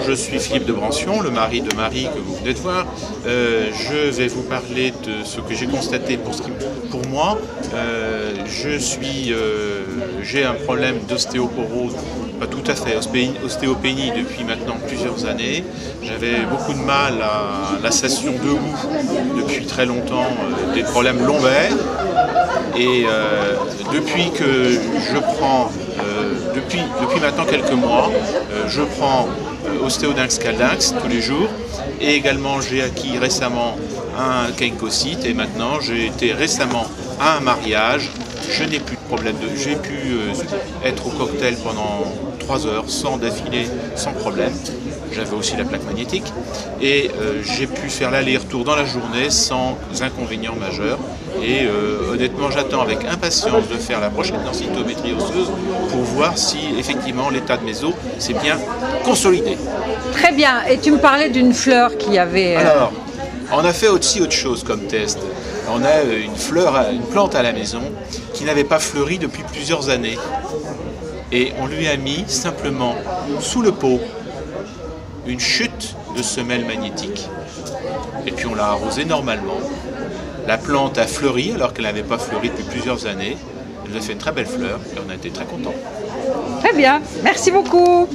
je suis Philippe de Brancion, le mari de Marie que vous venez de voir. Je vais vous parler de ce que j'ai constaté pour moi. J'ai un problème d'ostéoporose, pas tout à fait, ostéopénie depuis maintenant plusieurs années. J'avais beaucoup de mal à la station debout depuis très longtemps, des problèmes lombaires. Et depuis que je prends, depuis maintenant quelques mois, je prends Ostéodynx Caldax tous les jours. Et également j'ai acquis récemment un Keikocyte et maintenant j'ai été récemment à un mariage. Je n'ai plus de problème j'ai pu être au cocktail pendant 3 heures sans d'affilée, sans problème. J'avais aussi la plaque magnétique et j'ai pu faire l'aller-retour dans la journée sans inconvénients majeurs. Et honnêtement, j'attends avec impatience de faire la prochaine densitométrie osseuse pour voir si effectivement l'état de mes os s'est bien consolidé. Très bien. Et tu me parlais d'une fleur qui avait... Alors, on a fait aussi autre chose comme test. On a une plante à la maison qui n'avait pas fleuri depuis plusieurs années. Et on lui a mis simplement sous le pot une chute de semelle magnétique. Et puis on l'a arrosée normalement. La plante a fleuri alors qu'elle n'avait pas fleuri depuis plusieurs années. Elle nous a fait une très belle fleur et on a été très contents. Très bien, merci beaucoup.